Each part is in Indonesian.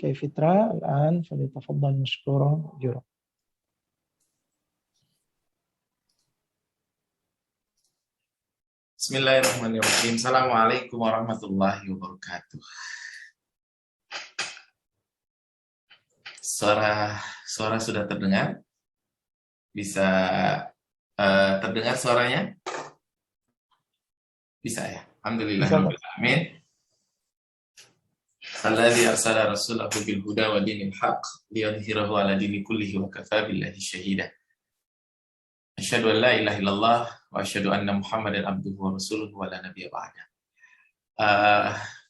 كي فطرة الآن فليتفضل مشكورا جرا. Bismillahirrahmanirrahim. Assalamualaikum warahmatullahi wabarakatuh. Suara sudah terdengar? Bisa terdengar suaranya? Bisa ya? Alhamdulillah. Amin. Alladzi arsala rasulahu bil huda wa dinil haqq liyudhhirahu 'ala dini kullihi wa kafaa billahi syahida. Asyhadu an la ilaha illallah wa asyhadu anna Muhammadan abduhu wa rasuluhu wa la nabiyya ba'da.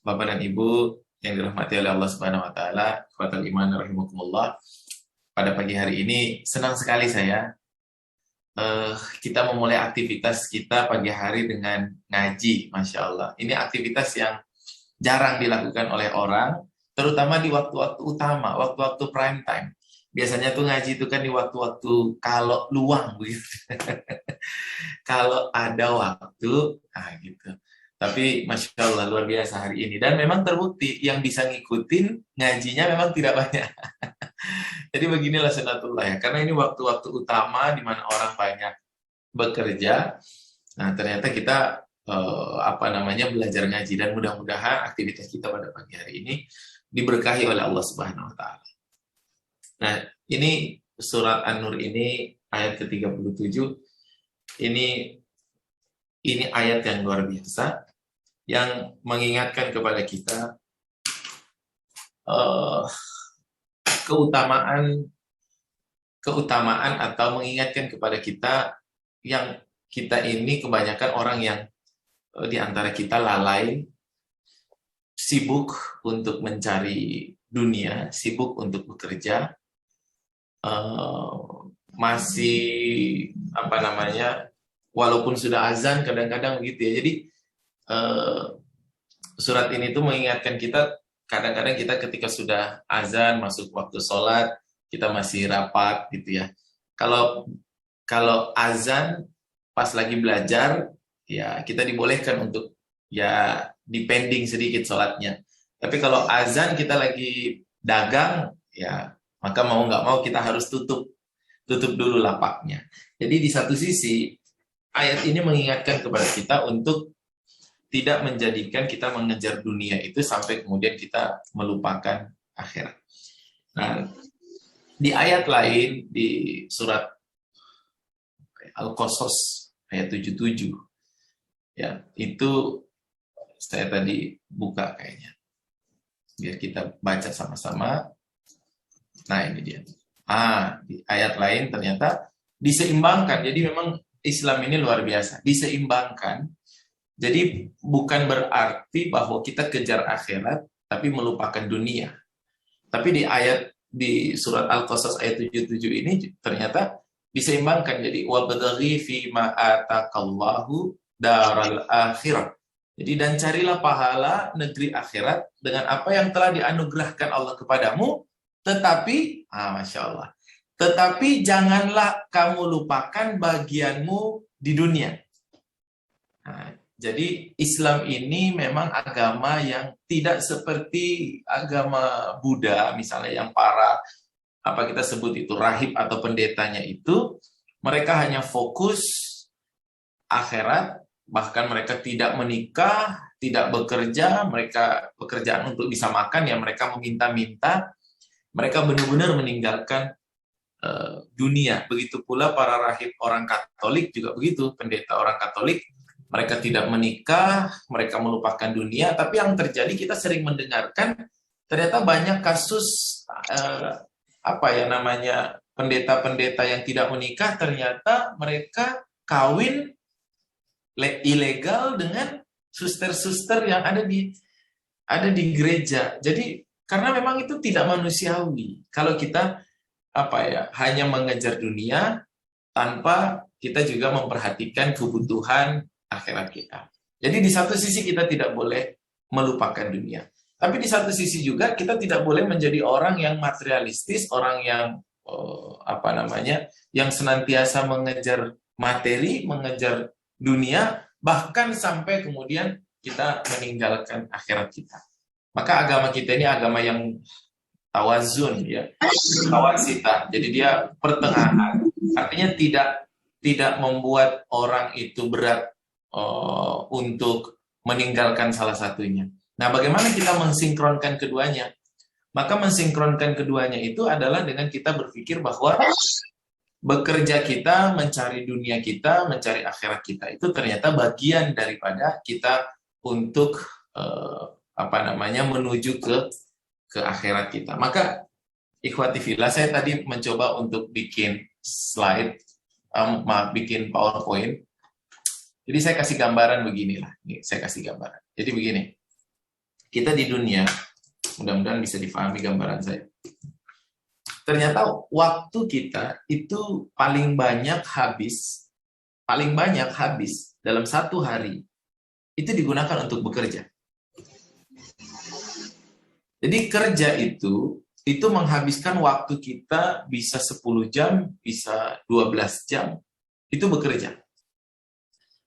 Bapak dan Ibu yang dirahmati oleh Allah Subhanahu wa taala, ikhwatal iman rahimakumullah. Pada pagi hari ini senang sekali saya kita memulai aktivitas kita pagi hari dengan ngaji, Masya Allah. Ini aktivitas yang jarang dilakukan oleh orang, terutama di waktu-waktu utama, waktu-waktu prime time. Biasanya tuh ngaji itu kan di waktu-waktu kalau luang gitu. Kalau ada waktu, gitu. Tapi Masya Allah luar biasa hari ini. Dan memang terbukti yang bisa ngikutin ngajinya memang tidak banyak. Jadi beginilah sunatullah ya. Karena ini waktu-waktu utama di mana orang banyak bekerja. Nah ternyata kita belajar ngaji, dan mudah-mudahan aktivitas kita pada pagi hari ini diberkahi oleh Allah Subhanahu wa taala. Nah, ini surat An-Nur ini ayat ke-37. Ini ayat yang luar biasa yang mengingatkan kepada kita keutamaan atau mengingatkan kepada kita yang kita ini kebanyakan orang yang di antara kita lalai, sibuk untuk mencari dunia, sibuk untuk bekerja, masih walaupun sudah azan kadang-kadang begitu ya. Jadi surat ini tuh mengingatkan kita, kadang-kadang kita ketika sudah azan masuk waktu sholat kita masih rapat gitu ya. Kalau azan pas lagi belajar ya kita dibolehkan untuk ya dipending sedikit sholatnya. Tapi kalau azan kita lagi dagang ya maka mau nggak mau kita harus tutup dulu lapaknya. Jadi di satu sisi ayat ini mengingatkan kepada kita untuk tidak menjadikan kita mengejar dunia itu sampai kemudian kita melupakan akhirat. Nah, di ayat lain di surat Al-Qasas ayat 77 ya, itu saya tadi buka kayaknya biar kita baca sama-sama. Nah ini dia. Di ayat lain ternyata diseimbangkan. Jadi memang Islam ini luar biasa, diseimbangkan. Jadi bukan berarti bahwa kita kejar akhirat tapi melupakan dunia. Tapi di surat Al-Qasas ayat 77 ini ternyata diseimbangkan. Jadi wabtaghi fi ma atakallahu daral akhirah. Jadi dan carilah pahala negeri akhirat dengan apa yang telah dianugerahkan Allah kepadamu, tetapi Masya Allah, tetapi janganlah kamu lupakan bagianmu di dunia. Nah, jadi Islam ini memang agama yang tidak seperti agama Buddha misalnya, yang para kita sebut itu rahib atau pendetanya itu mereka hanya fokus akhirat, bahkan mereka tidak menikah, tidak bekerja, mereka pekerjaan untuk bisa makan ya mereka meminta-minta, mereka benar-benar meninggalkan dunia. Begitu pula para rahib orang Katolik juga begitu, pendeta orang Katolik, mereka tidak menikah, mereka melupakan dunia. Tapi yang terjadi kita sering mendengarkan ternyata banyak kasus pendeta-pendeta yang tidak menikah, ternyata mereka kawin ilegal dengan suster-suster yang ada di gereja. Jadi karena memang itu tidak manusiawi kalau kita hanya mengejar dunia tanpa kita juga memperhatikan kebutuhan akhirat kita. Jadi di satu sisi kita tidak boleh melupakan dunia, tapi di satu sisi juga kita tidak boleh menjadi orang yang materialistis, orang yang yang senantiasa mengejar materi, mengejar dunia, bahkan sampai kemudian kita meninggalkan akhirat kita. Maka agama kita ini agama yang tawazun ya, tawasita. Jadi dia pertengahan. Artinya tidak membuat orang itu berat untuk meninggalkan salah satunya. Nah, bagaimana kita mensinkronkan keduanya? Maka mensinkronkan keduanya itu adalah dengan kita berpikir bahwa bekerja kita, mencari dunia kita, mencari akhirat kita itu ternyata bagian daripada kita untuk menuju ke akhirat kita. Maka ikhwati fillah, saya tadi mencoba untuk bikin slide, bikin PowerPoint. Jadi saya kasih gambaran beginilah. Nih, saya kasih gambaran. Jadi begini. Kita di dunia, mudah-mudahan bisa difahami gambaran saya. Ternyata waktu kita itu paling banyak habis dalam satu hari itu digunakan untuk bekerja. Jadi kerja itu menghabiskan waktu kita bisa 10 jam, bisa 12 jam, itu bekerja.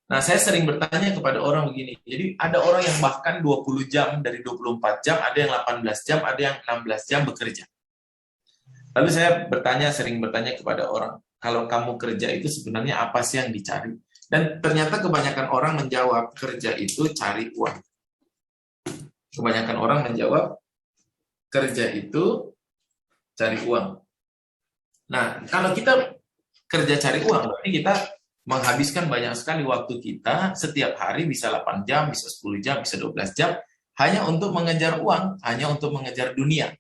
Nah, saya sering bertanya kepada orang begini, jadi ada orang yang bahkan 20 jam, dari 24 jam, ada yang 18 jam, ada yang 16 jam bekerja. Lalu saya sering bertanya kepada orang, kalau kamu kerja itu sebenarnya apa sih yang dicari? Dan ternyata kebanyakan orang menjawab, kerja itu cari uang. Kebanyakan orang menjawab, kerja itu cari uang. Nah, kalau kita kerja cari uang, berarti kita menghabiskan banyak sekali waktu kita setiap hari, bisa 8 jam, bisa 10 jam, bisa 12 jam, hanya untuk mengejar uang, hanya untuk mengejar dunia.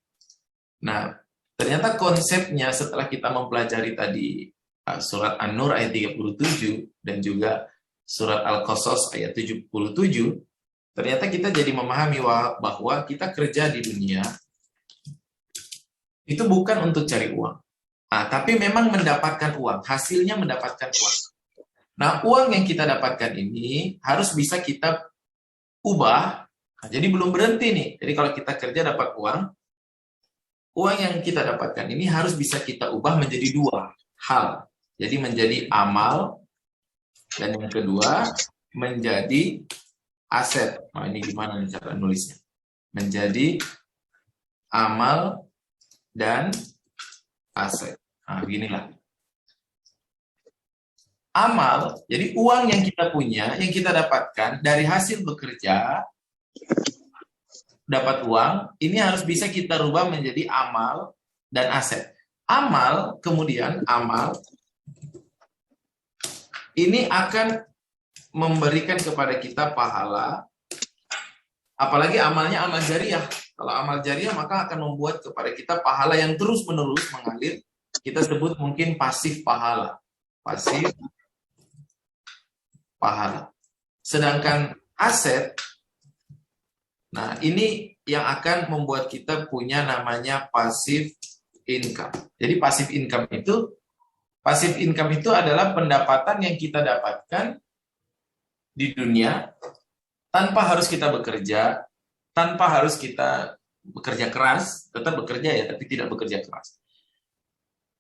Nah, ternyata konsepnya setelah kita mempelajari tadi surat An-Nur ayat 37 dan juga surat Al-Qasas ayat 77, ternyata kita jadi memahami bahwa kita kerja di dunia itu bukan untuk cari uang. Tapi memang mendapatkan uang, hasilnya mendapatkan uang. Nah, uang yang kita dapatkan ini harus bisa kita ubah. Nah, jadi belum berhenti nih. Jadi kalau kita kerja dapat uang yang kita dapatkan ini harus bisa kita ubah menjadi dua hal. Jadi menjadi amal, dan yang kedua menjadi aset. Nah, ini gimana nih cara nulisnya? Menjadi amal dan aset. Nah, beginilah. Amal, jadi uang yang kita punya, yang kita dapatkan dari hasil bekerja, dapat uang, ini harus bisa kita rubah menjadi amal dan aset. Amal, kemudian amal, ini akan memberikan kepada kita pahala, apalagi amalnya amal jariah. Kalau amal jariah, maka akan membuat kepada kita pahala yang terus-menerus mengalir. Kita sebut mungkin pasif pahala. Pasif pahala. Sedangkan aset, nah ini yang akan membuat kita punya namanya passive income. Jadi passive income itu adalah pendapatan yang kita dapatkan di dunia tanpa harus kita bekerja, tanpa harus kita bekerja keras, tetap bekerja ya, tapi tidak bekerja keras.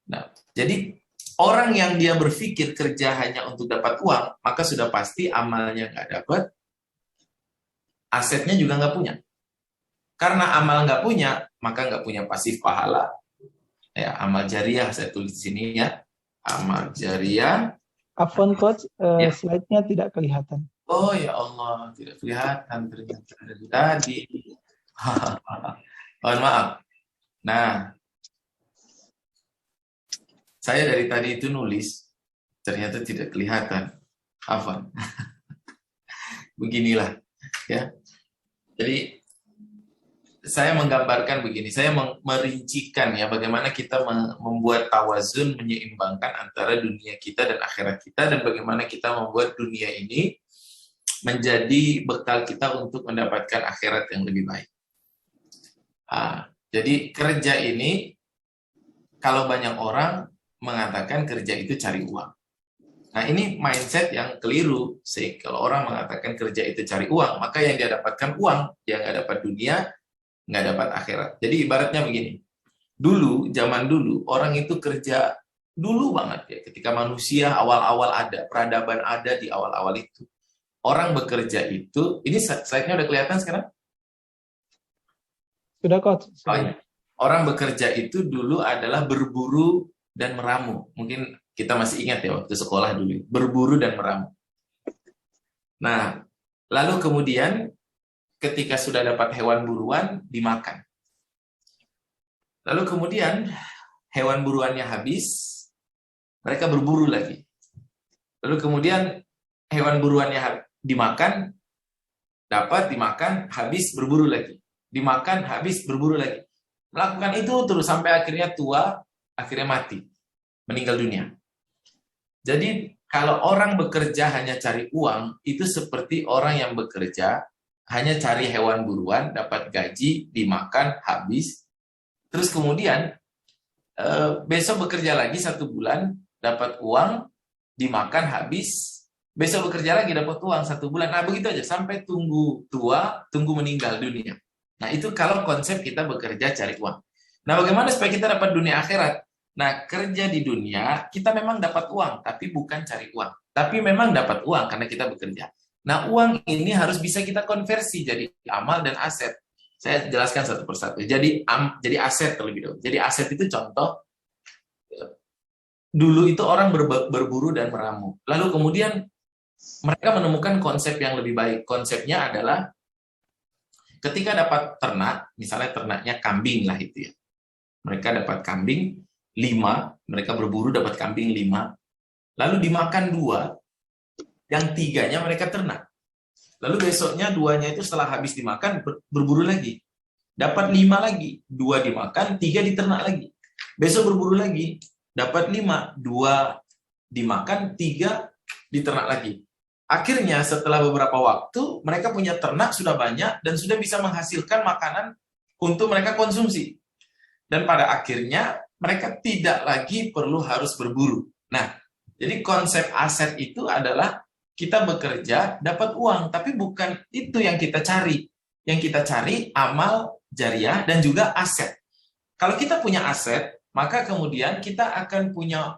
Nah, jadi orang yang dia berpikir kerja hanya untuk dapat uang, maka sudah pasti amalnya nggak dapat, asetnya juga nggak punya. Karena amal nggak punya, maka nggak punya pasif pahala. Ya, amal jariah saya tulis di sini ya. Amal jariah. Afwan Coach, slide-nya tidak kelihatan. Oh ya Allah, tidak kelihatan ternyata dari tadi. Mohon maaf. Nah, saya dari tadi itu nulis, ternyata tidak kelihatan. Afwan. Beginilah, ya. Jadi saya menggambarkan begini, saya merincikan ya bagaimana kita membuat tawazun, menyeimbangkan antara dunia kita dan akhirat kita, dan bagaimana kita membuat dunia ini menjadi bekal kita untuk mendapatkan akhirat yang lebih baik. Jadi kerja ini, kalau banyak orang mengatakan kerja itu cari uang. Nah, ini mindset yang keliru sih. Kalau orang mengatakan kerja itu cari uang, maka yang dia dapatkan uang, dia nggak dapat dunia, nggak dapat akhirat. Jadi ibaratnya begini, zaman dulu, orang itu kerja dulu banget ya, ketika manusia awal-awal ada, peradaban ada di awal-awal itu. Orang bekerja itu, ini slide-nya udah kelihatan sekarang? Sudah, Coach. Oh, iya. orang bekerja itu dulu adalah berburu dan meramu. Mungkin kita masih ingat ya waktu sekolah dulu, berburu dan meramu. Nah, lalu kemudian ketika sudah dapat hewan buruan, dimakan. Lalu kemudian hewan buruannya habis, mereka berburu lagi. Lalu kemudian hewan buruannya dimakan, dapat dimakan, habis berburu lagi. Dimakan, habis berburu lagi. Melakukan itu terus sampai akhirnya tua, akhirnya mati, meninggal dunia. Jadi kalau orang bekerja hanya cari uang, itu seperti orang yang bekerja hanya cari hewan buruan, dapat gaji, dimakan, habis. Terus kemudian besok bekerja lagi 1 bulan, dapat uang, dimakan, habis. Besok bekerja lagi dapat uang 1 bulan. Nah begitu aja sampai tunggu tua, tunggu meninggal dunia. Nah itu kalau konsep kita bekerja cari uang. Nah bagaimana supaya kita dapat dunia akhirat? Nah kerja di dunia kita memang dapat uang, tapi bukan cari uang. Tapi memang dapat uang karena kita bekerja. Nah uang ini harus bisa kita konversi jadi amal dan aset. Saya jelaskan satu persatu. Jadi aset terlebih dahulu. Jadi aset itu contoh. Dulu itu orang berburu dan meramu. Lalu kemudian mereka menemukan konsep yang lebih baik. Konsepnya adalah ketika dapat ternak, misalnya ternaknya kambing lah itu ya. Mereka dapat kambing 5, mereka berburu dapat kambing 5, lalu dimakan 2, yang 3-nya mereka ternak. Lalu besoknya 2-nya itu setelah habis dimakan berburu lagi. Dapat 5 lagi, 2 dimakan, 3 diternak lagi. Besok berburu lagi, dapat 5, 2 dimakan, 3 diternak lagi. Akhirnya setelah beberapa waktu, mereka punya ternak sudah banyak dan sudah bisa menghasilkan makanan untuk mereka konsumsi. Dan pada akhirnya mereka tidak lagi perlu harus berburu. Nah, jadi konsep aset itu adalah kita bekerja dapat uang, tapi bukan itu yang kita cari. Yang kita cari amal jariah dan juga aset. Kalau kita punya aset, maka kemudian kita akan punya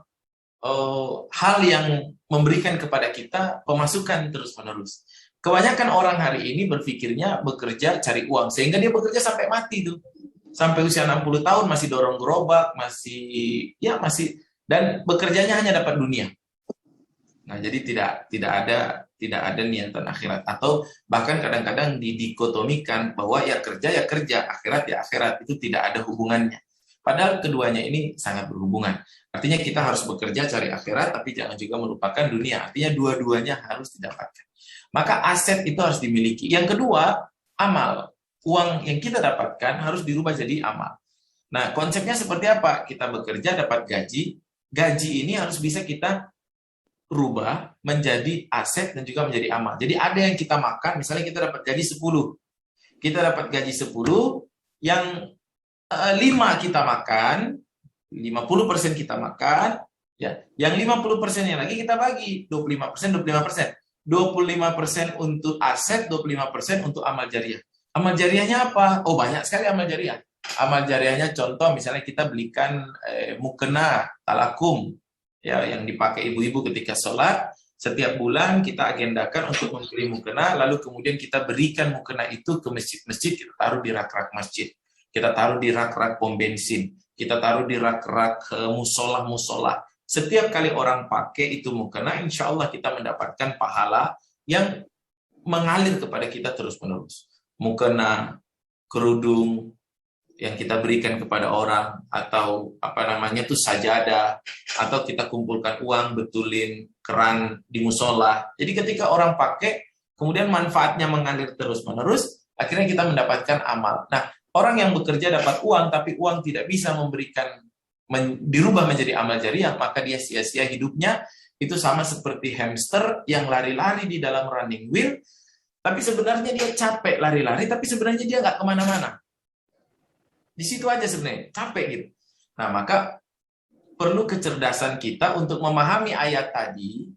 hal yang memberikan kepada kita pemasukan terus-menerus. Kebanyakan orang hari ini berpikirnya bekerja cari uang, sehingga dia bekerja sampai mati tuh. Sampai usia 60 tahun masih dorong gerobak, masih dan bekerjanya hanya dapat dunia. Nah, jadi tidak ada niatan akhirat, atau bahkan kadang-kadang didikotomikan bahwa ya kerja, akhirat ya akhirat, itu tidak ada hubungannya. Padahal keduanya ini sangat berhubungan. Artinya kita harus bekerja cari akhirat, tapi jangan juga melupakan dunia. Artinya dua-duanya harus didapatkan. Maka aset itu harus dimiliki. Yang kedua, amal. Uang yang kita dapatkan harus dirubah jadi amal. Nah, konsepnya seperti apa? Kita bekerja dapat gaji. Gaji ini harus bisa kita rubah menjadi aset dan juga menjadi amal. Jadi ada yang kita makan, misalnya kita dapat gaji 10. Kita dapat gaji 10, yang 5 kita makan, 50% kita makan, ya. Yang 50%-nya lagi kita bagi, 25%. 25% untuk aset, 25% untuk amal jariah. Amal jariahnya apa? Oh, banyak sekali amal jariah. Amal jariahnya contoh misalnya kita belikan mukena, talakum, ya, yang dipakai ibu-ibu ketika sholat. Setiap bulan kita agendakan untuk membeli mukena, lalu kemudian kita berikan mukena itu ke masjid-masjid, kita taruh di rak-rak masjid. Kita taruh di rak-rak pom bensin, kita taruh di rak-rak musola-musola. Setiap kali orang pakai itu mukena, insya Allah kita mendapatkan pahala yang mengalir kepada kita terus-menerus. Mukena, kerudung yang kita berikan kepada orang, atau sajadah, atau kita kumpulkan uang, betulin keran di musola. Jadi ketika orang pakai, kemudian manfaatnya mengalir terus-menerus, akhirnya kita mendapatkan amal. Nah, orang yang bekerja dapat uang, tapi uang tidak bisa dirubah menjadi amal jariah, maka dia sia-sia hidupnya. Itu sama seperti hamster yang lari-lari di dalam running wheel, tapi sebenarnya dia capek lari-lari, tapi sebenarnya dia nggak kemana-mana. Di situ aja sebenarnya, capek gitu. Nah, maka perlu kecerdasan kita untuk memahami ayat tadi,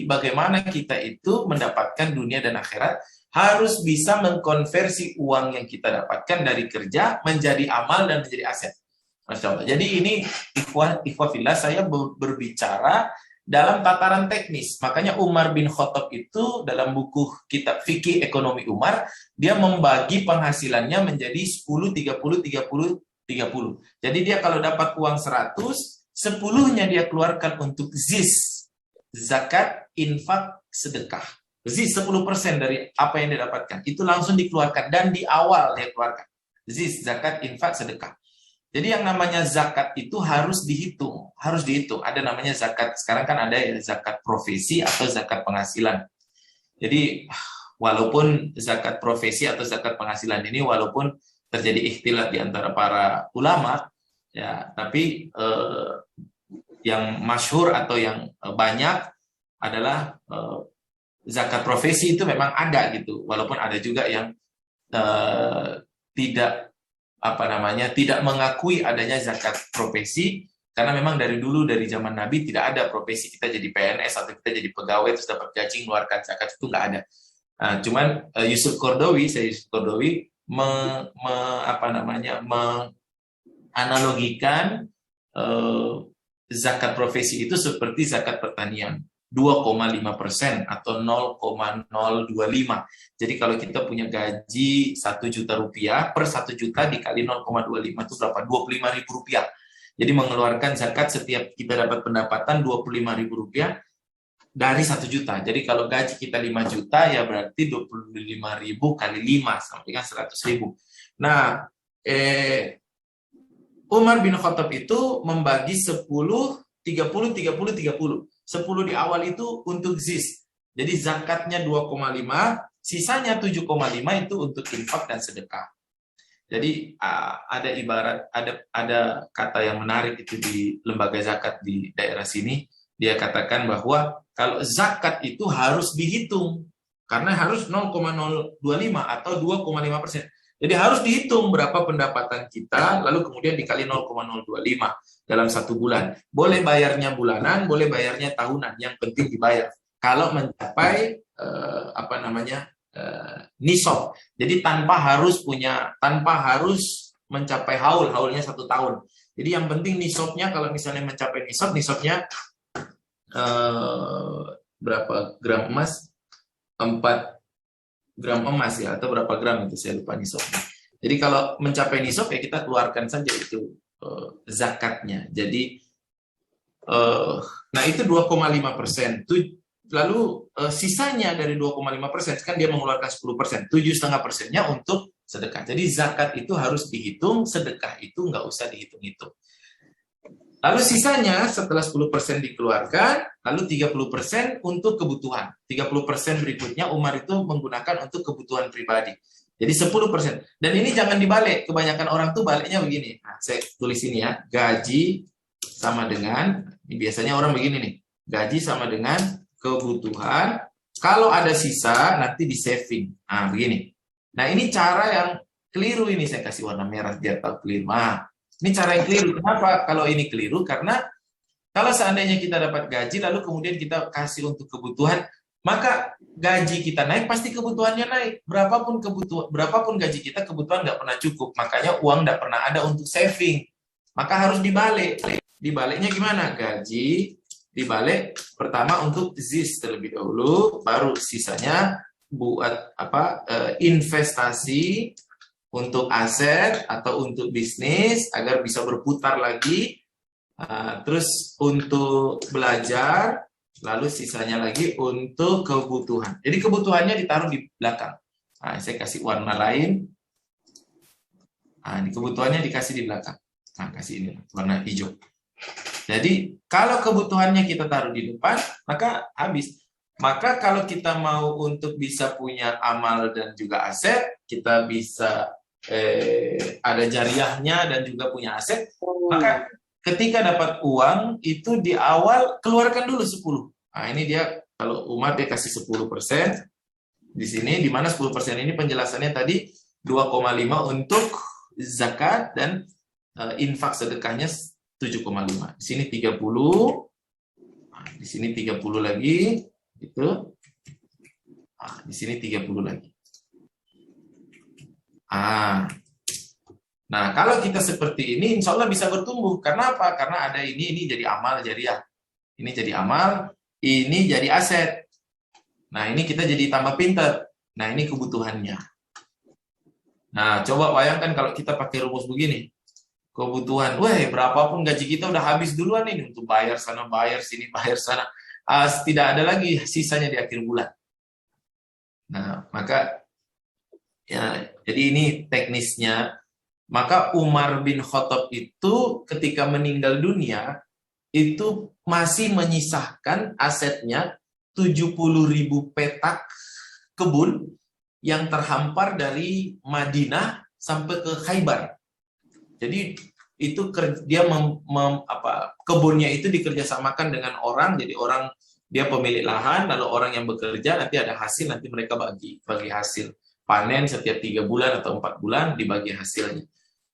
bagaimana kita itu mendapatkan dunia dan akhirat, harus bisa mengkonversi uang yang kita dapatkan dari kerja menjadi amal dan menjadi aset. Masya Allah. Jadi ini ikhwah fillah, saya berbicara dalam tataran teknis. Makanya Umar bin Khattab itu dalam buku kitab fikih ekonomi Umar, dia membagi penghasilannya menjadi 10, 30, 30, 30. Jadi dia kalau dapat uang 100, 10-nya dia keluarkan untuk zis, zakat, infak, sedekah. Zis 10% dari apa yang dia dapatkan. Itu langsung dikeluarkan dan di awal dia keluarkan. Zis, zakat, infak, sedekah. Jadi yang namanya zakat itu harus dihitung. Harus dihitung. Ada namanya zakat. Sekarang kan ada ya zakat profesi atau zakat penghasilan. Jadi walaupun zakat profesi atau zakat penghasilan ini walaupun terjadi ikhtilaf di antara para ulama, ya, tapi yang masyhur atau yang banyak adalah zakat profesi itu memang ada gitu, walaupun ada juga yang tidak tidak mengakui adanya zakat profesi, karena memang dari dulu dari zaman Nabi tidak ada profesi kita jadi PNS atau kita jadi pegawai terus dapat gaji mengeluarkan zakat, itu nggak ada. Cuman Syekh Yusuf Qaradawi menganalogikan zakat profesi itu seperti zakat pertanian, 2,5% atau 0,025. Jadi kalau kita punya gaji 1 juta rupiah, per 1 juta dikali 0,25 itu berapa? 25.000 rupiah. Jadi mengeluarkan zakat setiap kita dapat pendapatan 25.000 rupiah dari 1 juta. Jadi kalau gaji kita 5 juta, ya berarti 25.000 kali 5, sampai kan 100.000. Nah, Umar bin Khattab itu membagi 10, 30, 30, 30. 10 di awal itu untuk zis. Jadi zakatnya 2,5, sisanya 7,5 itu untuk infak dan sedekah. Jadi ada ibarat, ada kata yang menarik itu di lembaga zakat di daerah sini. Dia katakan bahwa kalau zakat itu harus dihitung, karena harus 0,025 atau 2,5%. Jadi harus dihitung berapa pendapatan kita, lalu kemudian dikali 0,025 dalam 1 bulan. Boleh bayarnya bulanan, boleh bayarnya tahunan, yang penting dibayar. Kalau mencapai nisab. Jadi tanpa harus mencapai haulnya 1 tahun. Jadi yang penting nisabnya, kalau misalnya mencapai nisabnya berapa gram emas? 4 gram emas ya, atau berapa gram itu saya lupa nisabnya. Jadi kalau mencapai nisab ya kita keluarkan saja itu zakatnya. Jadi nah itu 2,5%. Lalu sisanya dari 2,5% kan dia mengeluarkan 10%, 7,5%-nya untuk sedekah. Jadi zakat itu harus dihitung, sedekah itu nggak usah dihitung-hitung. Lalu sisanya setelah 10% dikeluarkan, lalu 30% untuk kebutuhan. 30% berikutnya Umar itu menggunakan untuk kebutuhan pribadi. Jadi 10%. Dan ini jangan dibalik. Kebanyakan orang tuh baliknya begini. Nah, saya tulis ini ya. Gaji sama dengan, ini biasanya orang begini nih. Gaji sama dengan kebutuhan. Kalau ada sisa, nanti di saving. Nah, begini. Nah, ini cara yang keliru ini. Saya kasih warna merah biar tahu keliru. Nah, ini cara yang keliru. Kenapa kalau ini keliru? Karena kalau seandainya kita dapat gaji, lalu kemudian kita kasih untuk kebutuhan, maka gaji kita naik, pasti kebutuhannya naik. Berapapun gaji kita, kebutuhan nggak pernah cukup. Makanya uang nggak pernah ada untuk saving. Maka harus dibalik. Dibaliknya gimana? Gaji dibalik pertama untuk zis terlebih dahulu, baru sisanya buat investasi, untuk aset atau untuk bisnis agar bisa berputar lagi, terus untuk belajar, lalu sisanya lagi untuk kebutuhan. Jadi kebutuhannya ditaruh di belakang. Nah, saya kasih warna lain. Nah, ini kebutuhannya dikasih di belakang. Nah, kasih ini warna hijau. Jadi kalau kebutuhannya kita taruh di depan, maka habis. Maka kalau kita mau untuk bisa punya amal dan juga aset, kita bisa ada jariahnya dan juga punya aset, maka ketika dapat uang itu di awal keluarkan dulu 10. Nah, ini dia kalau Umar dia kasih 10%. Di sini di mana 10% ini penjelasannya tadi 2,5 untuk zakat dan infak sedekahnya 7,5. Di sini 30. Nah, di sini 30 lagi itu. Nah, di sini 30 lagi. Nah, kalau kita seperti ini, insya Allah bisa bertumbuh. Karena apa? Karena ada ini jadi amal jariah. Ini jadi amal, ini jadi aset. Nah, ini kita jadi tambah pintar. Nah, ini kebutuhannya. Nah, coba bayangkan kalau kita pakai rumus begini. Kebutuhan, berapapun gaji kita udah habis duluan ini untuk bayar sana, bayar sini, bayar sana. Tidak ada lagi sisanya di akhir bulan. Nah, maka ya, jadi ini teknisnya. Maka Umar bin Khattab itu ketika meninggal dunia itu masih menyisahkan asetnya 70.000 petak kebun yang terhampar dari Madinah sampai ke Khaybar. Jadi itu dia kebunnya itu dikerjasamakan dengan orang, jadi orang dia pemilik lahan, lalu orang yang bekerja nanti ada hasil, nanti mereka bagi hasil panen setiap 3 bulan atau 4 bulan dibagi hasilnya.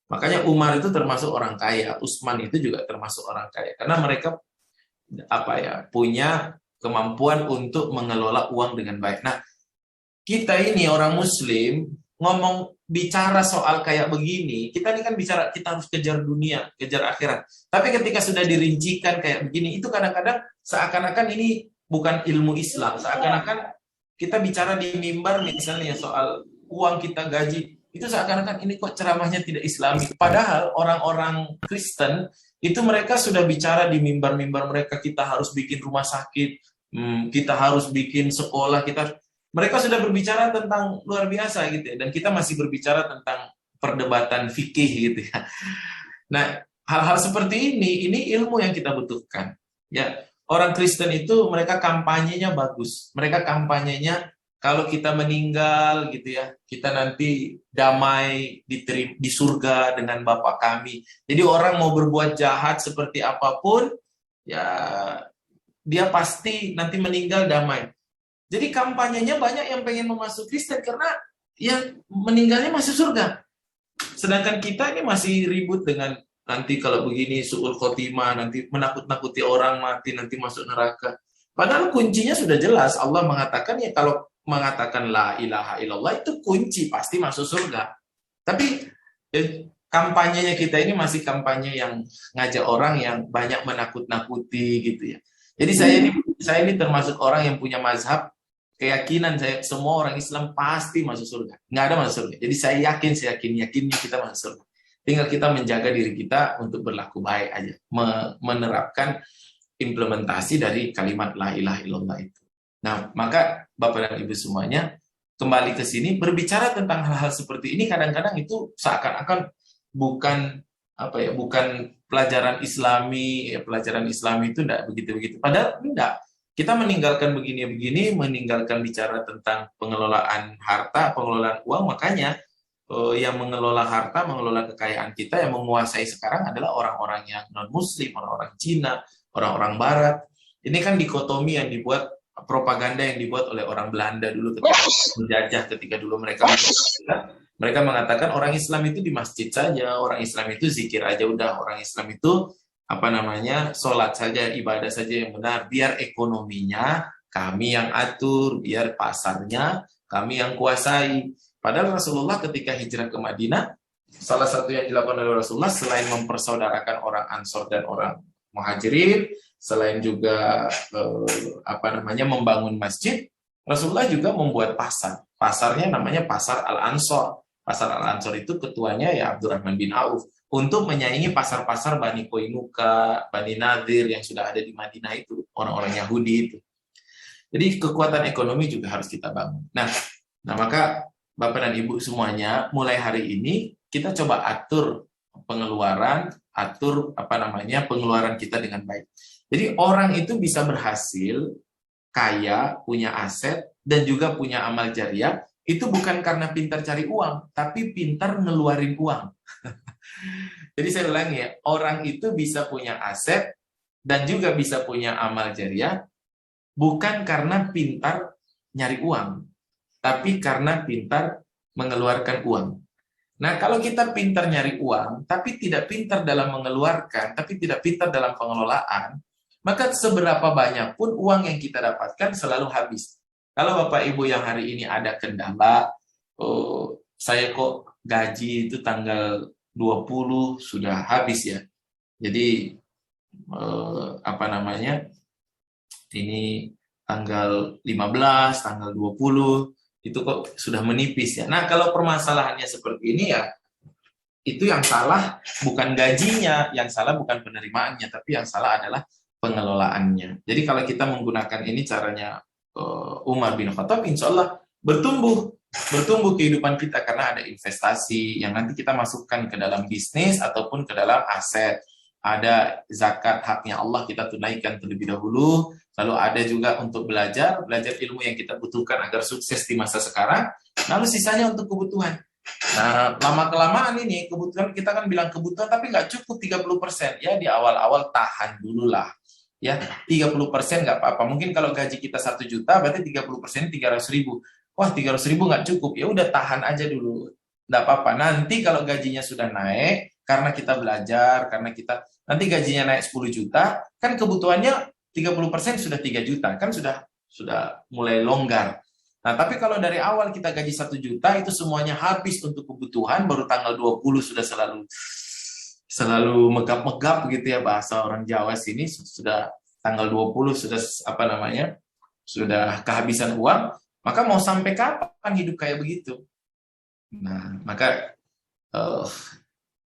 Makanya Umar itu termasuk orang kaya, Utsman itu juga termasuk orang kaya karena mereka punya kemampuan untuk mengelola uang dengan baik. Nah, kita ini orang Muslim bicara soal kayak begini, kita ini kan bicara kita harus kejar dunia, kejar akhirat. Tapi ketika sudah dirincikan kayak begini, itu kadang-kadang seakan-akan ini bukan ilmu Islam, seakan-akan kita bicara di mimbar misalnya soal uang kita gaji, itu seakan-akan ini kok ceramahnya tidak Islami. Padahal orang-orang Kristen itu mereka sudah bicara di mimbar-mimbar mereka, kita harus bikin rumah sakit, kita harus bikin sekolah, mereka sudah berbicara tentang luar biasa gitu ya, dan kita masih berbicara tentang perdebatan fikih gitu ya. Nah, hal-hal seperti ini ilmu yang kita butuhkan. Ya, orang Kristen itu mereka kampanyenya bagus. Mereka kampanyenya kalau kita meninggal gitu ya, kita nanti damai di surga dengan Bapa kami. Jadi orang mau berbuat jahat seperti apapun, ya dia pasti nanti meninggal damai. Jadi kampanyenya banyak yang pengen memasuk Kristen karena yang meninggalnya masuk surga. Sedangkan kita ini masih ribut dengan nanti kalau begini su'ul khotimah, nanti menakut-nakuti orang mati, nanti masuk neraka. Padahal kuncinya sudah jelas. Allah mengatakan ya kalau mengatakan la ilaha illallah itu kunci pasti masuk surga. Tapi kampanyenya kita ini masih kampanye yang ngajak orang yang banyak menakut-nakuti gitu ya. Jadi saya ini termasuk orang yang punya mazhab keyakinan saya semua orang Islam pasti masuk surga. Nggak ada masuk surga. Jadi saya yakinnya kita masuk surga. Tinggal kita menjaga diri kita untuk berlaku baik aja, menerapkan implementasi dari kalimat la ilaha illallah itu. Nah, maka Bapak dan Ibu semuanya kembali ke sini berbicara tentang hal-hal seperti ini kadang-kadang itu seakan-akan bukan pelajaran Islami, pelajaran Islami itu enggak begitu-begitu. Padahal enggak. Kita meninggalkan begini-begini, meninggalkan bicara tentang pengelolaan harta, pengelolaan uang, makanya yang mengelola harta, mengelola kekayaan kita, yang menguasai sekarang adalah orang-orang yang non-Muslim, orang-orang Cina, orang-orang Barat. Ini kan dikotomi yang dibuat, propaganda yang dibuat oleh orang Belanda dulu ketika menjajah, ketika dulu mereka mengatakan orang Islam itu di masjid saja, orang Islam itu zikir aja udah, orang Islam itu sholat saja, ibadah saja yang benar, biar ekonominya kami yang atur, biar pasarnya kami yang kuasai. Padahal Rasulullah ketika hijrah ke Madinah, salah satu yang dilakukan oleh Rasulullah selain mempersaudarakan orang Ansor dan orang Muhajirin, selain juga membangun masjid, Rasulullah juga membuat pasar. Pasarnya namanya Pasar Al-Ansor. Pasar Al-Ansor itu ketuanya ya Abdurrahman bin Auf, untuk menyaingi pasar-pasar Bani Koinuka, Bani Nadir yang sudah ada di Madinah itu, orang-orang Yahudi itu. Jadi kekuatan ekonomi juga harus kita bangun. Nah maka Bapak dan Ibu semuanya, mulai hari ini kita coba atur pengeluaran, pengeluaran kita dengan baik. Jadi orang itu bisa berhasil, kaya, punya aset, dan juga punya amal jariah, itu bukan karena pintar cari uang, tapi pintar ngeluarin uang. Jadi saya ulangi ya, orang itu bisa punya aset dan juga bisa punya amal jariah bukan karena pintar nyari uang, tapi karena pintar mengeluarkan uang. Nah, kalau kita pintar nyari uang, tapi tidak pintar dalam mengeluarkan, tapi tidak pintar dalam pengelolaan, maka seberapa banyak pun uang yang kita dapatkan selalu habis. Kalau Bapak Ibu yang hari ini ada kendala, saya kok gaji itu tanggal 20 sudah habis ya. Jadi ini tanggal 15, tanggal 20, itu kok sudah menipis ya. Nah, kalau permasalahannya seperti ini ya, itu yang salah bukan gajinya, yang salah bukan penerimaannya, tapi yang salah adalah pengelolaannya. Jadi kalau kita menggunakan ini caranya Umar bin Khattab, insya Allah bertumbuh kehidupan kita karena ada investasi yang nanti kita masukkan ke dalam bisnis ataupun ke dalam aset. Ada zakat haknya Allah kita tunaikan terlebih dahulu, lalu ada juga untuk belajar ilmu yang kita butuhkan agar sukses di masa sekarang, lalu sisanya untuk kebutuhan. Nah, lama-kelamaan ini kebutuhan kita kan bilang kebutuhan tapi nggak cukup 30%. Ya di awal-awal tahan dulu lah. Ya, 30% nggak apa-apa. Mungkin kalau gaji kita 1 juta, berarti 30% 300.000. Wah, 300.000 nggak cukup. Ya udah tahan aja dulu. Nggak apa-apa. Nanti kalau gajinya sudah naik, karena kita belajar, karena kita nanti gajinya naik 10 juta, kan kebutuhannya 30% sudah 3 juta. Kan sudah mulai longgar. Nah, tapi kalau dari awal kita gaji 1 juta, itu semuanya habis untuk kebutuhan, baru tanggal 20 sudah selalu megap-megap gitu ya, bahasa orang Jawa sini, sudah tanggal 20 sudah sudah kehabisan uang, maka mau sampai kapan hidup kayak begitu? Nah, maka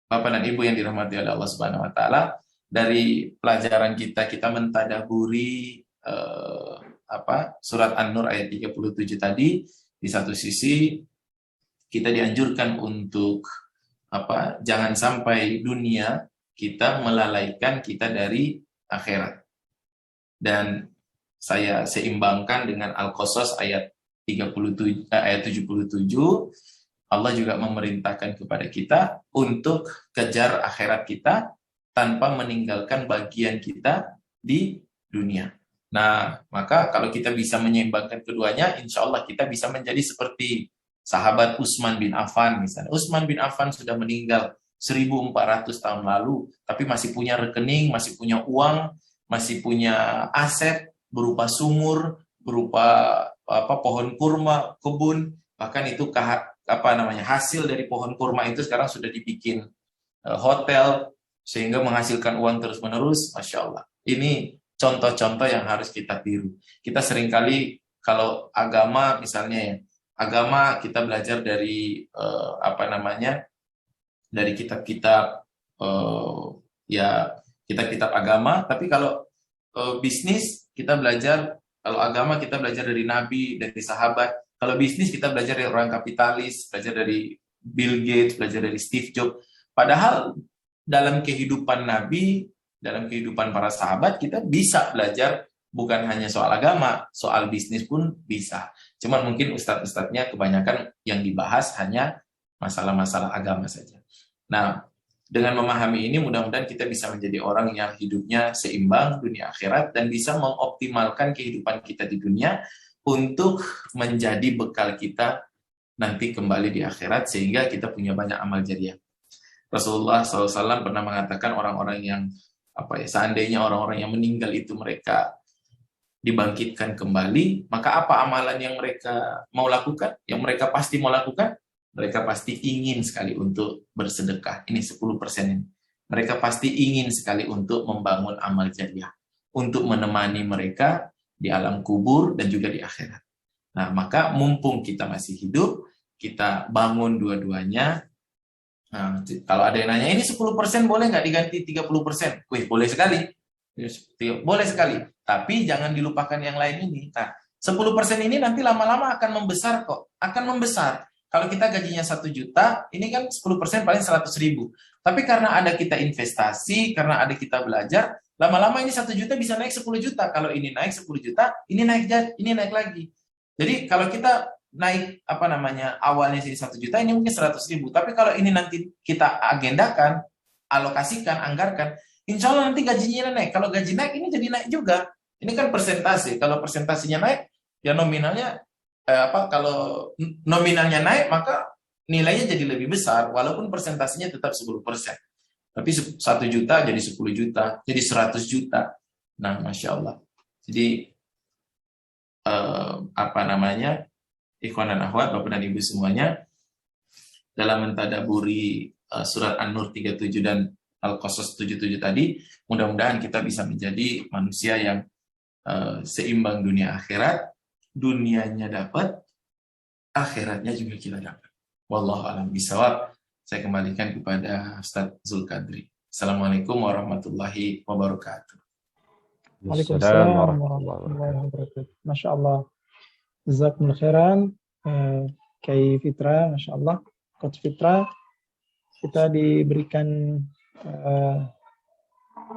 Bapak dan Ibu yang dirahmati oleh Allah Subhanahu wa taala, dari pelajaran kita mentadaburi surat An-Nur ayat 37 tadi, di satu sisi kita dianjurkan untuk jangan sampai dunia kita melalaikan kita dari akhirat. Dan saya seimbangkan dengan Al-Qasas ayat 77, Allah juga memerintahkan kepada kita untuk kejar akhirat kita tanpa meninggalkan bagian kita di dunia. Nah, maka kalau kita bisa menyeimbangkan keduanya, insya Allah kita bisa menjadi seperti sahabat Utsman bin Affan misalnya. Utsman bin Affan sudah meninggal 1400 tahun lalu, tapi masih punya rekening, masih punya uang, masih punya aset berupa sumur, berupa pohon kurma, kebun, bahkan itu hasil dari pohon kurma itu sekarang sudah dibikin hotel sehingga menghasilkan uang terus-menerus. Masya Allah. Ini contoh-contoh yang harus kita tiru. Kita seringkali kalau agama misalnya ya, agama kita belajar dari dari kitab-kitab kitab-kitab agama, tapi kalau bisnis kita belajar, kalau agama kita belajar dari nabi, dari sahabat, kalau bisnis kita belajar dari orang kapitalis, belajar dari Bill Gates, belajar dari Steve Jobs. Padahal dalam kehidupan nabi, dalam kehidupan para sahabat, kita bisa belajar bukan hanya soal agama, soal bisnis pun bisa. Cuman mungkin ustadz-ustadznya kebanyakan yang dibahas hanya masalah-masalah agama saja. Nah, dengan memahami ini mudah-mudahan kita bisa menjadi orang yang hidupnya seimbang dunia akhirat dan bisa mengoptimalkan kehidupan kita di dunia untuk menjadi bekal kita nanti kembali di akhirat sehingga kita punya banyak amal jariah. Rasulullah SAW pernah mengatakan orang-orang yang seandainya orang-orang yang meninggal itu mereka dibangkitkan kembali, maka apa amalan yang mereka mau lakukan? Yang mereka pasti mau lakukan? Mereka pasti ingin sekali untuk bersedekah. Ini 10% ini. Mereka pasti ingin sekali untuk membangun amal jariah, untuk menemani mereka di alam kubur dan juga di akhirat. Nah, maka mumpung kita masih hidup, kita bangun dua-duanya. Nah, kalau ada yang nanya, ini 10% boleh nggak diganti 30%? Wih, boleh sekali. Boleh sekali. Tapi jangan dilupakan yang lain ini. Nah, 10% ini nanti lama-lama akan membesar kok. Akan membesar. Kalau kita gajinya 1 juta, ini kan 10% paling 100.000. Tapi karena ada kita investasi, karena ada kita belajar, lama-lama ini 1 juta bisa naik 10 juta. Kalau ini naik 10 juta, ini naik lagi. Jadi kalau kita naik awalnya sini 1 juta, ini mungkin 100.000. Tapi kalau ini nanti kita agendakan, alokasikan, anggarkan, insya Allah nanti gajinya naik. Kalau gaji naik, ini jadi naik juga. Ini kan persentase. Kalau persentasinya naik, ya nominalnya kalau nominalnya naik, maka nilainya jadi lebih besar, walaupun persentasinya tetap 10%. Tapi 1 juta jadi 10 juta, jadi 100 juta. Nah, Masya Allah. Jadi, ikhwan dan akhwat, Bapak dan Ibu semuanya, dalam mentadaburi surat An-Nur 37 dan Al-Qasas 77 tadi, mudah-mudahan kita bisa menjadi manusia yang seimbang dunia akhirat, dunianya dapat, akhiratnya juga kita dapat. Wallahu a'lam bishawab. Saya kembalikan kepada Ustaz Zulkadri. Assalamualaikum warahmatullahi wabarakatuh. Waalaikumsalam warahmatullahi wabarakatuh. Masya Allah. Jazakumullah khairan. Kiai Fitra, Masya Allah. Coach Fitra, kita diberikan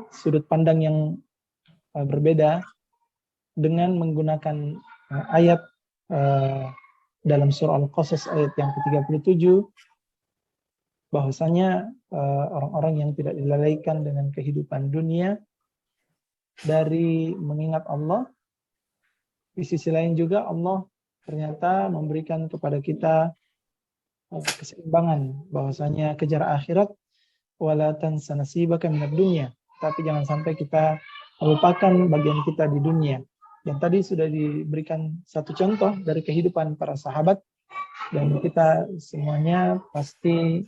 sudut pandang yang berbeda dengan menggunakan ayat dalam surah Al-Qasas ayat yang ke-37, bahwasanya orang-orang yang tidak dilalaikan dengan kehidupan dunia dari mengingat Allah. Di sisi lain juga Allah ternyata memberikan kepada kita keseimbangan, bahwasanya kejar akhirat, wala tansa nasibaka minad dunya, tapi jangan sampai kita melupakan bagian kita di dunia. Dan tadi sudah diberikan satu contoh dari kehidupan para sahabat, dan kita semuanya pasti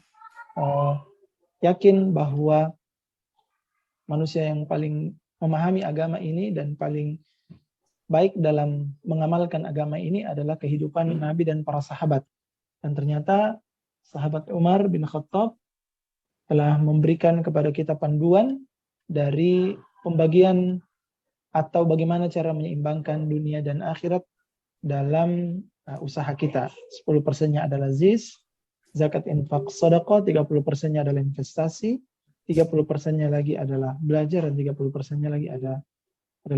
yakin bahwa manusia yang paling memahami agama ini dan paling baik dalam mengamalkan agama ini adalah kehidupan Nabi dan para sahabat. Dan ternyata sahabat Umar bin Khattab telah memberikan kepada kita panduan dari pembagian atau bagaimana cara menyeimbangkan dunia dan akhirat dalam usaha kita. 10%-nya adalah zakat, infak, sedekah, 30%-nya adalah investasi, 30%-nya lagi adalah belajar, dan 30%-nya lagi adalah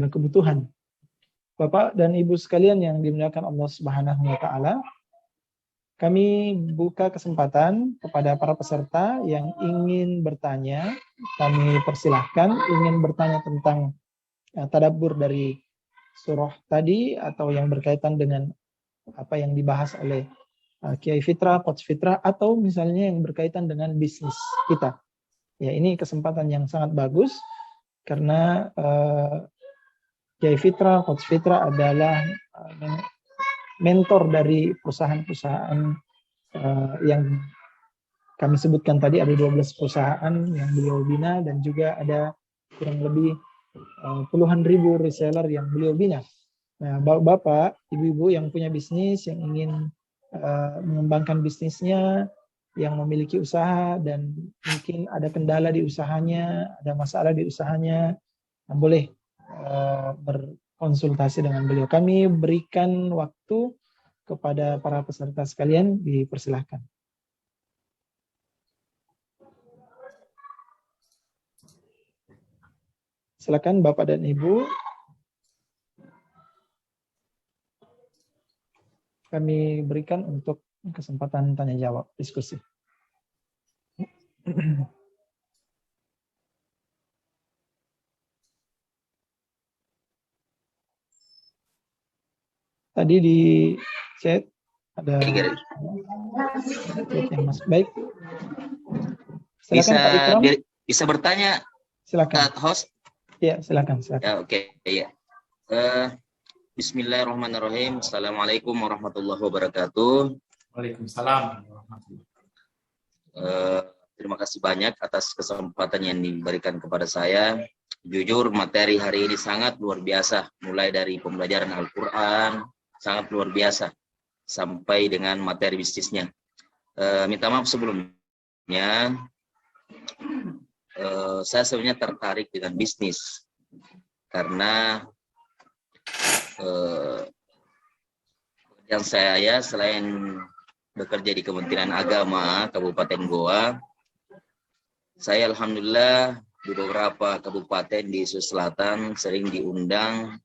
kebutuhan. Bapak dan Ibu sekalian yang dimuliakan Allah Subhanahu wa taala, kami buka kesempatan kepada para peserta yang ingin bertanya. Kami persilahkan ingin bertanya tentang tadabbur dari surah tadi atau yang berkaitan dengan apa yang dibahas oleh Kiai Fitra, Coach Fitra, atau misalnya yang berkaitan dengan bisnis kita. Ya, ini kesempatan yang sangat bagus karena Kiai Fitra, Coach Fitra adalah mentor dari perusahaan-perusahaan yang kami sebutkan tadi. Ada 12 perusahaan yang beliau bina, dan juga ada kurang lebih puluhan ribu reseller yang beliau bina. Nah, Bapak, Ibu-ibu yang punya bisnis, yang ingin mengembangkan bisnisnya, yang memiliki usaha dan mungkin ada kendala di usahanya, ada masalah di usahanya, boleh berkonsultasi dengan beliau. Kami berikan waktu kepada para peserta sekalian, dipersilahkan. Silakan Bapak dan Ibu. Kami berikan untuk kesempatan tanya jawab, diskusi. Tadi di chat ada yang masuk. Baik. Silakan, bisa bertanya. Silakan. Host. Ya, silakan. Ya, oke. Ya. Bismillahirrahmanirrahim. Assalamualaikum warahmatullahi wabarakatuh. Waalaikumsalam warahmatullahi wabarakatuh. Terima kasih banyak atas kesempatan yang diberikan kepada saya. Jujur, materi hari ini sangat luar biasa. Mulai dari pembelajaran Al-Quran, sangat luar biasa, sampai dengan materi bisnisnya. Minta maaf sebelumnya, saya sebenarnya tertarik dengan bisnis karena yang saya selain bekerja di Kementerian Agama Kabupaten Goa, saya alhamdulillah di beberapa kabupaten di Sulawesi Selatan sering diundang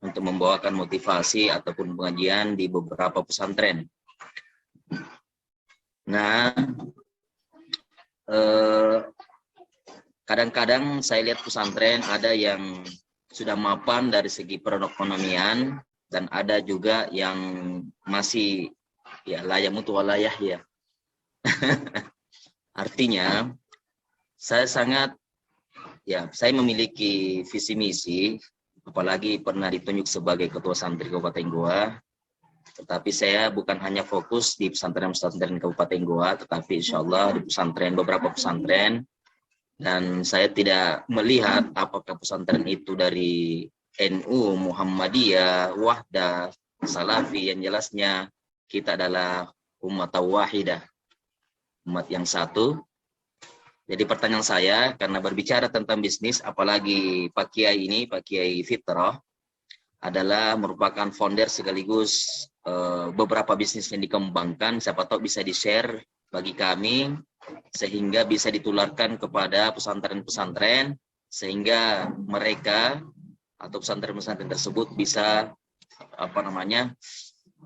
untuk membawakan motivasi ataupun pengajian di beberapa pesantren. Nah, kadang-kadang saya lihat pesantren ada yang sudah mapan dari segi perekonomian, dan ada juga yang masih ya layak mutu walayah ya. Artinya saya saya memiliki visi misi, apalagi pernah ditunjuk sebagai ketua santri Kabupaten Goa. Tetapi saya bukan hanya fokus di pesantren-pesantren Kabupaten Goa, tetapi insya Allah di beberapa pesantren. Dan saya tidak melihat apakah pesantren itu dari NU, Muhammadiyah, Wahdah, Salafi, yang jelasnya kita adalah umat wahidah, umat yang satu. Jadi pertanyaan saya, karena berbicara tentang bisnis, apalagi Pak Kiai ini, Pak Kiai Fitrah, adalah merupakan founder sekaligus beberapa bisnis yang dikembangkan. Siapa tahu bisa di-share bagi kami, sehingga bisa ditularkan kepada pesantren-pesantren, sehingga mereka atau pesantren-pesantren tersebut bisa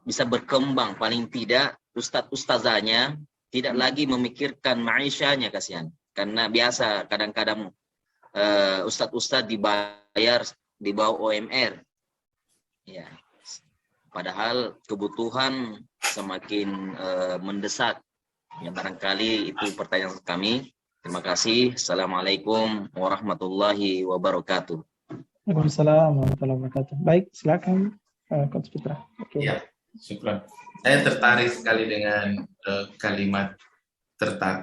bisa berkembang. Paling tidak ustadz-ustazahnya tidak lagi memikirkan ma'isyahnya, kasihan. Karena biasa kadang-kadang ustadz-ustadz dibayar di bawah OMR. Ya. Padahal kebutuhan semakin mendesak. Ya, barangkali itu pertanyaan kami. Terima kasih. Assalamualaikum warahmatullahi wabarakatuh. Waalaikumsalam warahmatullahi wabarakatuh. Baik, silakan Coach Fitra. Oke. Ya, syukran. Saya tertarik sekali dengan kalimat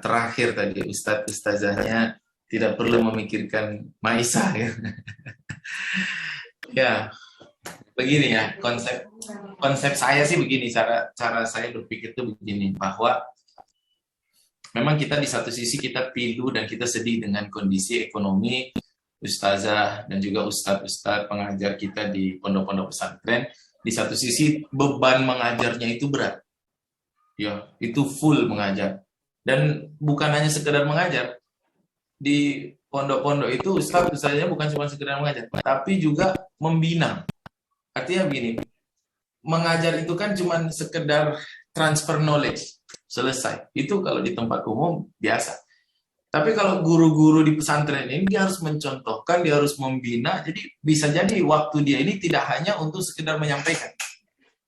terakhir tadi, ustazahnya tidak perlu memikirkan Maisa ya. Ya, begini ya, konsep saya sih begini, cara saya berpikir itu begini, bahwa memang kita di satu sisi kita pilu dan kita sedih dengan kondisi ekonomi ustazah dan juga ustadz pengajar kita di pondok-pondok pesantren. Di satu sisi beban mengajarnya itu berat. Ya, itu full mengajar. Dan bukan hanya sekedar mengajar. Di pondok-pondok itu ustazahnya bukan cuma sekedar mengajar, tapi juga membina. Artinya begini, mengajar itu kan cuma sekedar transfer knowledge, selesai. Itu kalau di tempat umum biasa. Tapi kalau guru-guru di pesantren ini, dia harus mencontohkan, dia harus membina, jadi bisa jadi waktu dia ini tidak hanya untuk sekedar menyampaikan.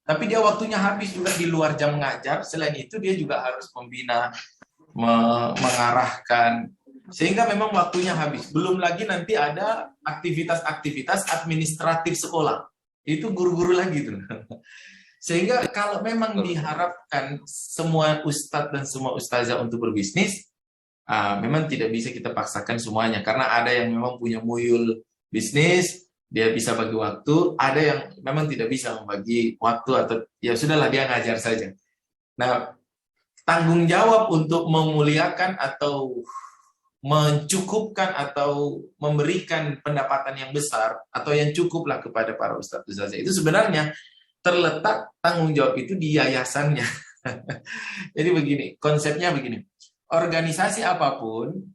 Tapi dia waktunya habis juga di luar jam mengajar, selain itu dia juga harus membina, mengarahkan, sehingga memang waktunya habis. Belum lagi nanti ada aktivitas-aktivitas administratif sekolah. Itu guru-guru lagi tuh. Sehingga kalau memang diharapkan semua ustadz dan semua ustazah untuk berbisnis, memang tidak bisa kita paksakan semuanya. Karena ada yang memang punya muyul bisnis, dia bisa bagi waktu. Ada yang memang tidak bisa membagi waktu, atau ya sudahlah dia ngajar saja. Nah, tanggung jawab untuk memuliakan atau mencukupkan atau memberikan pendapatan yang besar atau yang cukuplah kepada para ustadz-ustazah itu sebenarnya terletak tanggung jawab itu di yayasannya. Jadi begini, konsepnya begini. Organisasi apapun,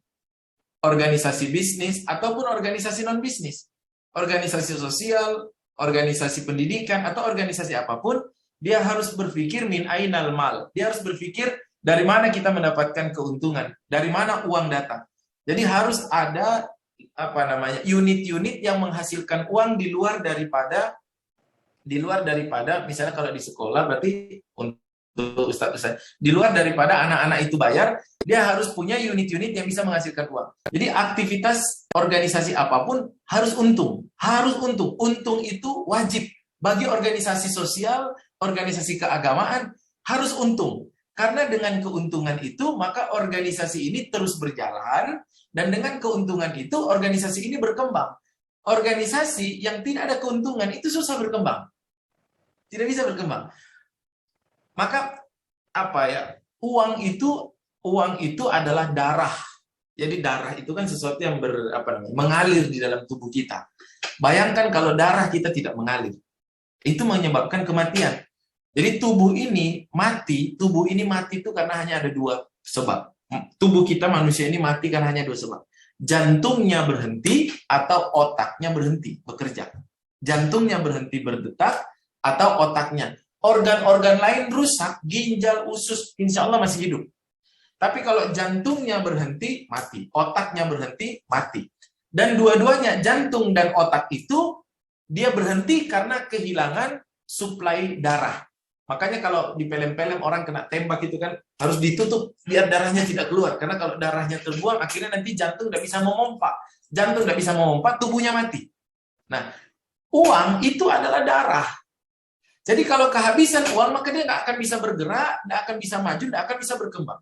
organisasi bisnis ataupun organisasi non-bisnis, organisasi sosial, organisasi pendidikan atau organisasi apapun, dia harus berpikir min ainal mal. Dia harus berpikir dari mana kita mendapatkan keuntungan, dari mana uang datang. Jadi harus ada unit-unit yang menghasilkan uang di luar daripada misalnya kalau di sekolah berarti untuk ustaz-ustaz, di luar daripada anak-anak itu bayar, dia harus punya unit-unit yang bisa menghasilkan uang. Jadi aktivitas organisasi apapun harus untung. Untung itu wajib bagi organisasi sosial, organisasi keagamaan harus untung. Karena dengan keuntungan itu maka organisasi ini terus berjalan, dan dengan keuntungan itu organisasi ini berkembang. Organisasi yang tidak ada keuntungan itu susah berkembang. Tidak bisa berkembang. Maka uang itu adalah darah. Jadi darah itu kan sesuatu yang mengalir di dalam tubuh kita. Bayangkan kalau darah kita tidak mengalir. Itu menyebabkan kematian. Jadi tubuh ini mati itu karena hanya ada dua sebab. Tubuh kita manusia ini mati kan hanya dua sebab. Jantungnya berhenti atau otaknya berhenti bekerja. Jantungnya berhenti berdetak atau otaknya. Organ-organ lain rusak, ginjal, usus, insya Allah masih hidup. Tapi kalau jantungnya berhenti, mati. Otaknya berhenti, mati. Dan dua-duanya, jantung dan otak itu, dia berhenti karena kehilangan suplai darah. Makanya kalau di film-film orang kena tembak itu kan harus ditutup biar darahnya tidak keluar. Karena kalau darahnya terbuang, akhirnya nanti jantung tidak bisa memompa. Jantung tidak bisa memompa, tubuhnya mati. Nah, uang itu adalah darah. Jadi kalau kehabisan uang, maka dia nggak akan bisa bergerak, nggak akan bisa maju, nggak akan bisa berkembang.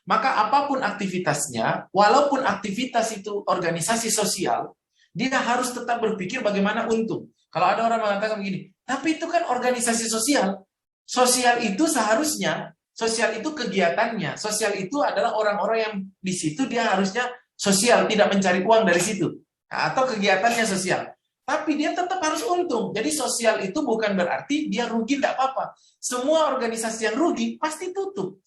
Maka apapun aktivitasnya, walaupun aktivitas itu organisasi sosial, dia harus tetap berpikir bagaimana untung. Kalau ada orang mengatakan begini, tapi itu kan organisasi sosial. Sosial itu seharusnya, sosial itu kegiatannya, sosial itu adalah orang-orang yang di situ dia harusnya sosial, tidak mencari uang dari situ. Atau kegiatannya sosial. Tapi dia tetap harus untung. Jadi sosial itu bukan berarti dia rugi, tidak apa-apa. Semua organisasi yang rugi pasti tutup.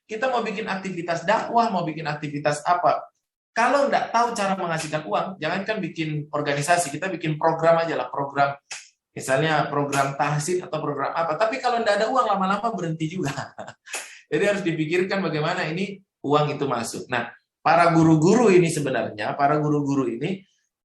Kita mau bikin aktivitas dakwah, mau bikin aktivitas apa. Kalau tidak tahu cara menghasilkan uang, jangankan bikin organisasi, kita bikin program aja lah. Program, misalnya program tahsin atau program apa. Tapi kalau tidak ada uang, lama-lama berhenti juga. Jadi harus dipikirkan bagaimana ini uang itu masuk. Nah, para guru-guru ini sebenarnya,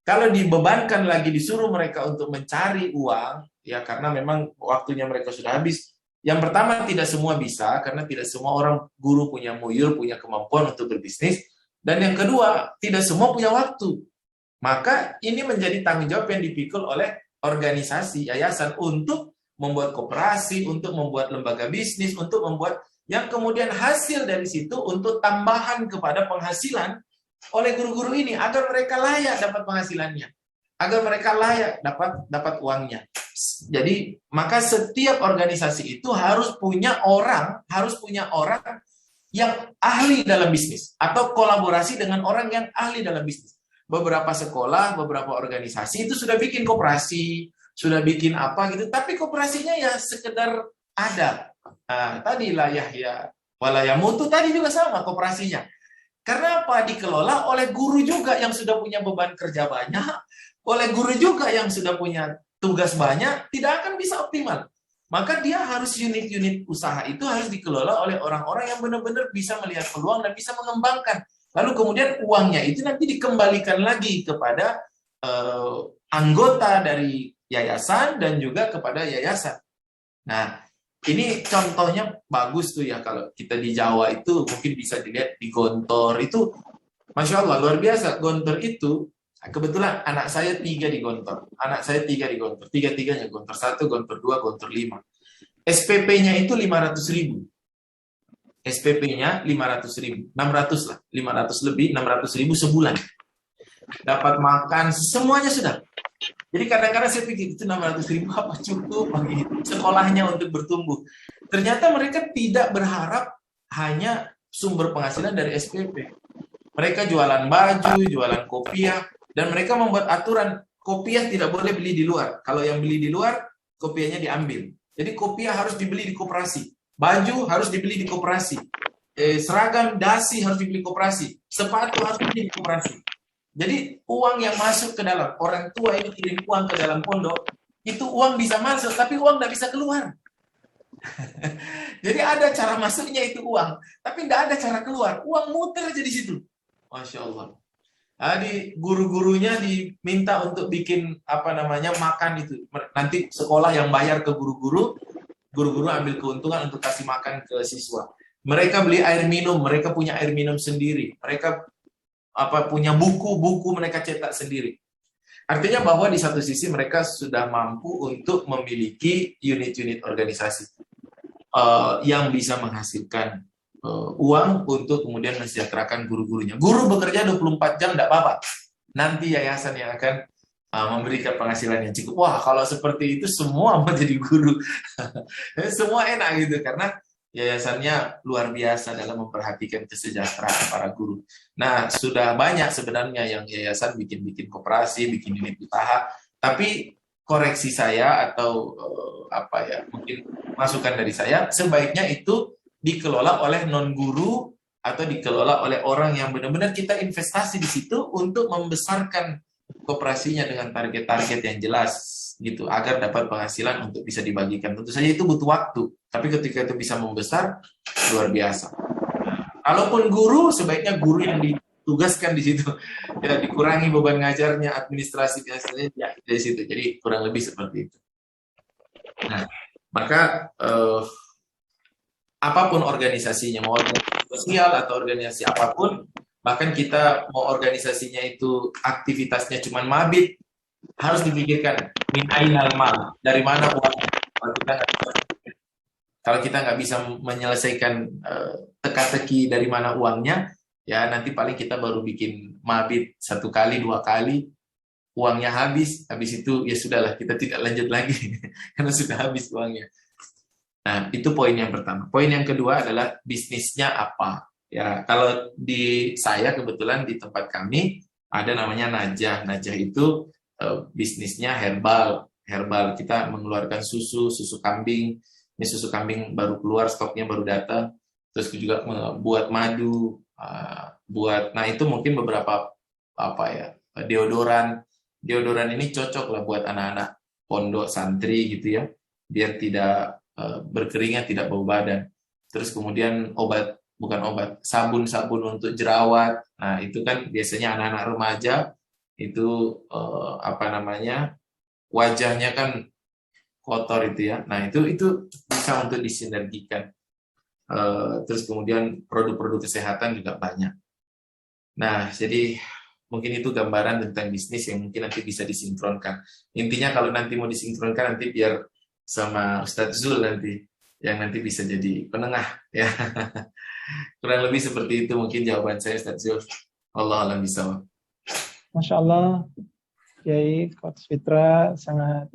kalau dibebankan lagi disuruh mereka untuk mencari uang, ya karena memang waktunya mereka sudah habis. Yang pertama, tidak semua bisa, karena tidak semua orang guru punya muyul, punya kemampuan untuk berbisnis. Dan yang kedua, tidak semua punya waktu. Maka ini menjadi tanggung jawab yang dipikul oleh organisasi, yayasan untuk membuat koperasi, untuk membuat lembaga bisnis, untuk membuat yang kemudian hasil dari situ untuk tambahan kepada penghasilan oleh guru-guru ini agar mereka layak dapat penghasilannya, agar mereka layak dapat uangnya. Jadi maka setiap organisasi itu harus punya orang yang ahli dalam bisnis atau kolaborasi dengan orang yang ahli dalam bisnis. Beberapa sekolah, beberapa organisasi itu sudah bikin koperasi, sudah bikin apa gitu, tapi koperasinya ya sekedar ada. Nah, tadi la yahya wala yamutu tadi juga sama koperasinya. Karena apa? Dikelola oleh guru juga yang sudah punya beban kerja banyak, oleh guru juga yang sudah punya tugas banyak, tidak akan bisa optimal. Maka dia harus unit-unit usaha itu harus dikelola oleh orang-orang yang benar-benar bisa melihat peluang dan bisa mengembangkan. Lalu kemudian uangnya itu nanti dikembalikan lagi kepada anggota dari yayasan dan juga kepada yayasan. Nah, ini contohnya bagus tuh ya, kalau kita di Jawa itu mungkin bisa dilihat di Gontor itu, Masya Allah luar biasa. Gontor itu kebetulan anak saya 3 di Gontor, tiga-tiganya Gontor 1, Gontor 2, Gontor 5. SPP-nya itu 500.000. SPP-nya 500.000, 600 lah, 500 lebih, 600.000 sebulan. Dapat makan semuanya sudah. Jadi kadang-kadang saya pikir itu 600.000 apa cukup bagi sekolahnya untuk bertumbuh. Ternyata mereka tidak berharap hanya sumber penghasilan dari SPP. Mereka jualan baju, jualan kopiah, dan mereka membuat aturan kopiah tidak boleh beli di luar. Kalau yang beli di luar, kopiahnya diambil. Jadi kopiah harus dibeli di koperasi. Baju harus dibeli di koperasi. Seragam, dasi harus dibeli di koperasi. Sepatu harus dibeli di koperasi. Jadi uang yang masuk ke dalam, orang tua ini kirim uang ke dalam pondok, itu uang bisa masuk, tapi uang tidak bisa keluar. Jadi ada cara masuknya itu uang, tapi tidak ada cara keluar. Uang muter aja di situ. Masya Allah. Jadi guru-gurunya diminta untuk bikin makan itu. Nanti sekolah yang bayar ke guru-guru, guru-guru ambil keuntungan untuk kasih makan ke siswa. Mereka beli air minum, mereka punya air minum sendiri. Mereka punya buku mereka cetak sendiri. Artinya bahwa di satu sisi mereka sudah mampu untuk memiliki unit-unit organisasi yang bisa menghasilkan uang untuk kemudian mensejahterakan guru-gurunya. Guru bekerja 24 jam tidak apa-apa. Nanti yayasan yang akan memberikan penghasilan yang cukup. Wah, kalau seperti itu semua mau jadi guru. Semua enak gitu, karena yayasannya luar biasa dalam memperhatikan kesejahteraan para guru. Nah, sudah banyak sebenarnya yang yayasan bikin koperasi, bikin unit usaha, tapi koreksi saya atau mungkin masukan dari saya, sebaiknya itu dikelola oleh non-guru atau dikelola oleh orang yang benar-benar kita investasi di situ untuk membesarkan koperasinya dengan target-target yang jelas gitu, agar dapat penghasilan untuk bisa dibagikan. Tentu saja itu butuh waktu, tapi ketika itu bisa membesar, luar biasa. Kalaupun guru, sebaiknya guru yang ditugaskan di situ, ya dikurangi beban ngajarnya, administrasi biasanya ya dari situ. Jadi kurang lebih seperti itu. Nah, maka apapun organisasinya, mau organisasi sosial atau organisasi apapun, bahkan kita mau organisasinya itu aktivitasnya cuma mabit, harus dipikirkan min ainal mal, dari mana uangnya. Kalau kita nggak bisa menyelesaikan teka-teki dari mana uangnya, ya nanti paling kita baru bikin mabit 1 kali 2 kali, uangnya habis itu ya sudahlah, kita tidak lanjut lagi karena sudah habis uangnya. Nah, itu poin yang pertama. Poin yang kedua adalah bisnisnya apa. Ya, kalau di saya kebetulan di tempat kami ada namanya Najah. Najah itu bisnisnya herbal. Herbal, kita mengeluarkan susu kambing. Ini susu kambing baru keluar, stoknya baru datang. Terus juga buat madu, nah itu mungkin beberapa deodoran. Deodoran ini cocok lah buat anak-anak pondok santri gitu ya, biar tidak berkeringat, tidak bau badan. Terus kemudian sabun-sabun untuk jerawat. Nah, itu kan biasanya anak-anak remaja itu wajahnya kan kotor itu ya. Nah, itu bisa untuk disinergikan. Terus kemudian produk-produk kesehatan juga banyak. Nah, jadi mungkin itu gambaran tentang bisnis yang mungkin nanti bisa disinkronkan. Intinya kalau nanti mau disinkronkan, nanti biar sama Ustadz Zul nanti, yang nanti bisa jadi penengah ya. Kurang lebih seperti itu mungkin jawaban saya, Ustadz Zul. Allah alam bisawab. Masya Allah, Kiai Coach Fitra sangat